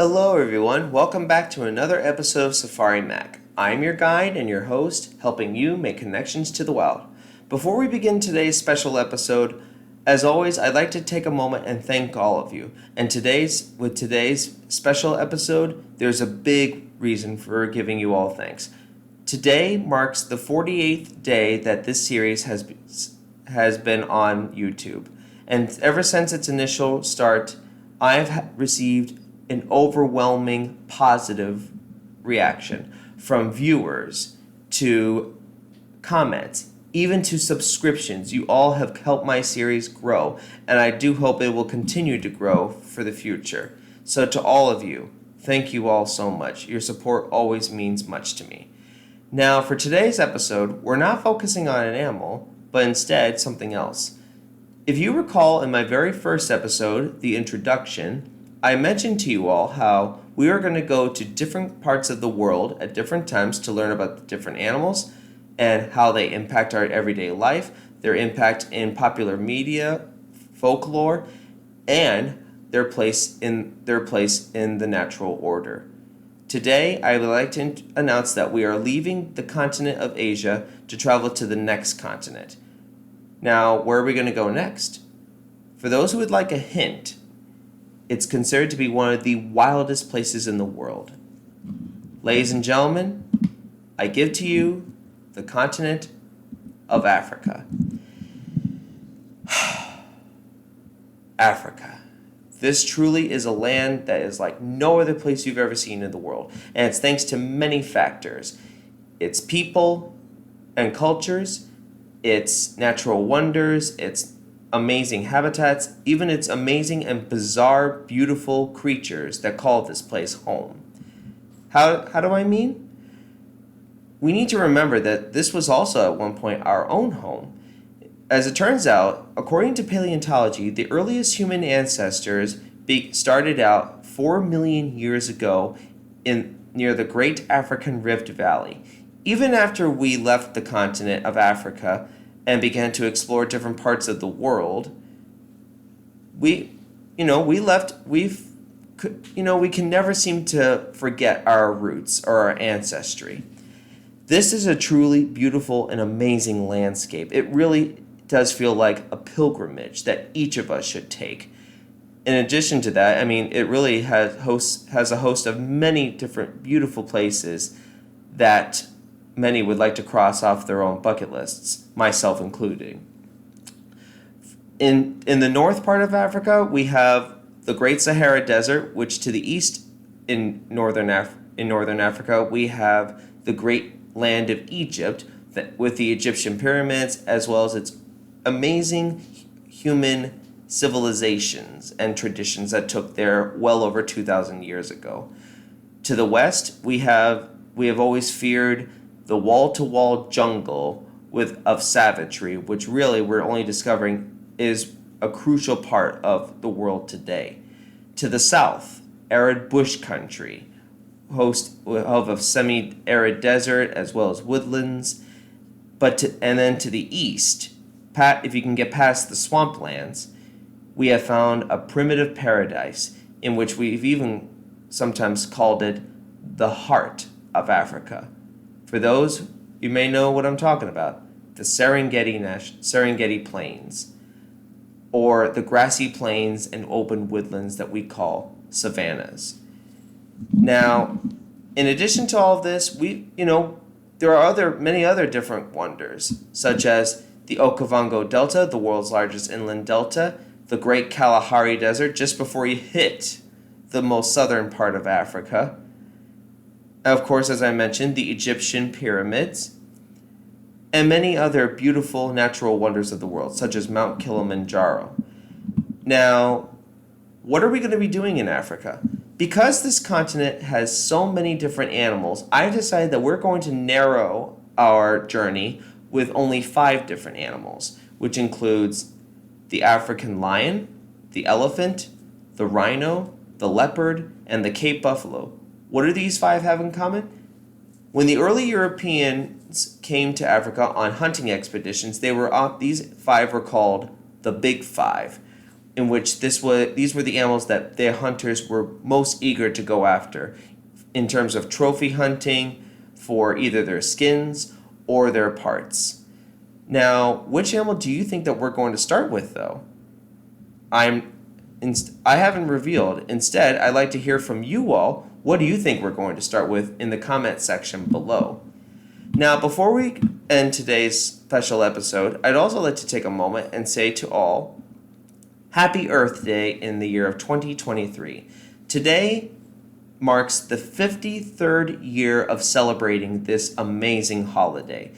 Hello, everyone. Welcome back to another episode of Safari Mack. I'm your guide and your host, helping you make connections to the wild. Before we begin today's special episode, as always, I'd like to take a moment and thank all of you. And with today's special episode, there's a big reason for giving you all thanks. Today marks the 48th day that this series has been on YouTube. And ever since its initial start, I've received an overwhelming positive reaction from viewers to comments, even to subscriptions. You all have helped my series grow, and I do hope it will continue to grow for the future. So to all of you, thank you all so much. Your support always means much to me. Now, for today's episode, we're not focusing on an animal, but instead something else. If you recall in my very first episode, the introduction, I mentioned to you all how we are going to go to different parts of the world at different times to learn about the different animals and how they impact our everyday life, their impact in popular media, folklore, and their place in the natural order. Today, I would like to announce that we are leaving the continent of Asia to travel to the next continent. Now, where are we going to go next? For those who would like a hint, it's considered to be one of the wildest places in the world. Ladies and gentlemen, I give to you the continent of Africa. Africa. This truly is a land that is like no other place you've ever seen in the world. And it's thanks to many factors. Its people and cultures, its natural wonders, its amazing habitats, even its amazing and bizarre, beautiful creatures that call this place home. How do I mean? We need to remember that this was also at one point our own home. As it turns out, according to paleontology, the earliest human ancestors started out 4 million years ago near the Great African Rift Valley. Even after we left the continent of Africa and began to explore different parts of the world, we can never seem to forget our roots or our ancestry. This is a truly beautiful and amazing landscape. It really does feel like a pilgrimage that each of us should take. In addition to that, I mean, it really has a host of many different beautiful places that many would like to cross off their own bucket lists, myself including. In the north part of Africa, we have the Great Sahara Desert, which to the east in northern Africa, we have the great land of Egypt with the Egyptian pyramids, as well as its amazing human civilizations and traditions that took there well over 2,000 years ago. To the west, we have always feared the wall-to-wall jungle of savagery, which really we're only discovering is a crucial part of the world today. To the south, arid bush country, host of a semi-arid desert as well as woodlands. And then to the east, if you can get past the swamplands, we have found a primitive paradise in which we've even sometimes called it the heart of Africa. For those, you may know what I'm talking about, the Serengeti Plains, or the grassy plains and open woodlands that we call savannas. Now, in addition to all of this, there are many other different wonders, such as the Okavango Delta, the world's largest inland delta, the Great Kalahari Desert, just before you hit the most southern part of Africa. Of course, as I mentioned, the Egyptian pyramids, and many other beautiful natural wonders of the world, such as Mount Kilimanjaro. Now, what are we going to be doing in Africa? Because this continent has so many different animals, I decided that we're going to narrow our journey with only 5 different animals, which includes the African lion, the elephant, the rhino, the leopard, and the Cape buffalo. What do these 5 have in common? When the early Europeans came to Africa on hunting expeditions, these 5 were called the Big Five, in which these were the animals that their hunters were most eager to go after in terms of trophy hunting for either their skins or their parts. Now, which animal do you think that we're going to start with, though? I haven't revealed. Instead, I'd like to hear from you all. What do you think we're going to start with in the comment section below? Now, before we end today's special episode, I'd also like to take a moment and say to all, Happy Earth Day in the year of 2023. Today marks the 53rd year of celebrating this amazing holiday.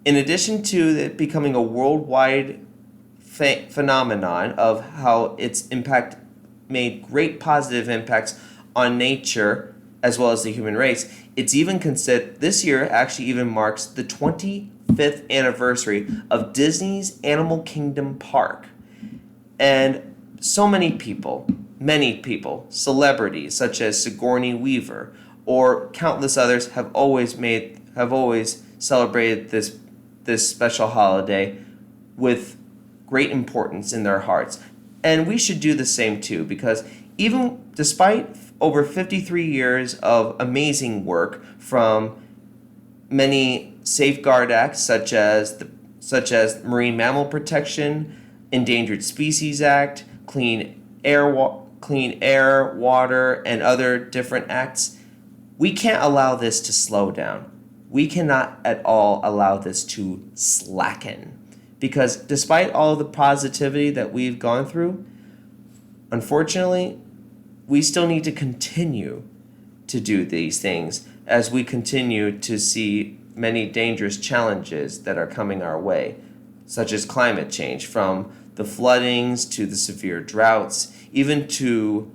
In addition to it becoming a worldwide phenomenon of how its impact made great positive impacts on nature as well as the human race, it's even considered, this year actually even marks the 25th anniversary of Disney's Animal Kingdom Park. And so many people, celebrities such as Sigourney Weaver or countless others have always celebrated this special holiday with great importance in their hearts. And we should do the same too, because even despite over 53 years of amazing work from many safeguard acts such as Marine Mammal Protection, Endangered Species Act, Clean Air, Water, and other different acts, we can't allow this to slow down. We cannot at all allow this to slacken. Because despite all the positivity that we've gone through, unfortunately, we still need to continue to do these things as we continue to see many dangerous challenges that are coming our way, such as climate change, from the floodings to the severe droughts, even to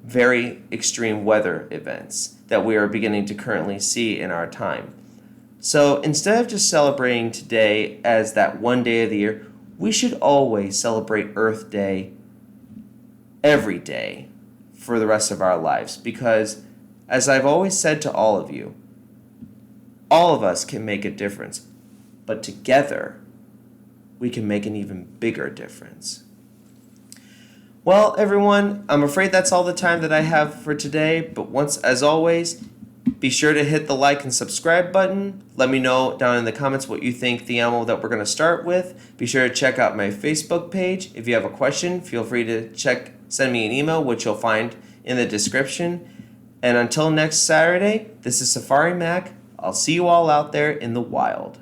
very extreme weather events that we are beginning to currently see in our time. So instead of just celebrating today as that one day of the year, we should always celebrate Earth Day every day for the rest of our lives. Because, as I've always said to all of you, all of us can make a difference, but together we can make an even bigger difference. Well, everyone, I'm afraid that's all the time that I have for today, but as always, be sure to hit the like and subscribe button. Let me know down in the comments what you think the animal that we're going to start with. Be sure to check out my Facebook page. If you have a question, feel free to send me an email, which you'll find in the description. And until next Saturday, this is Safari Mack. I'll see you all out there in the wild.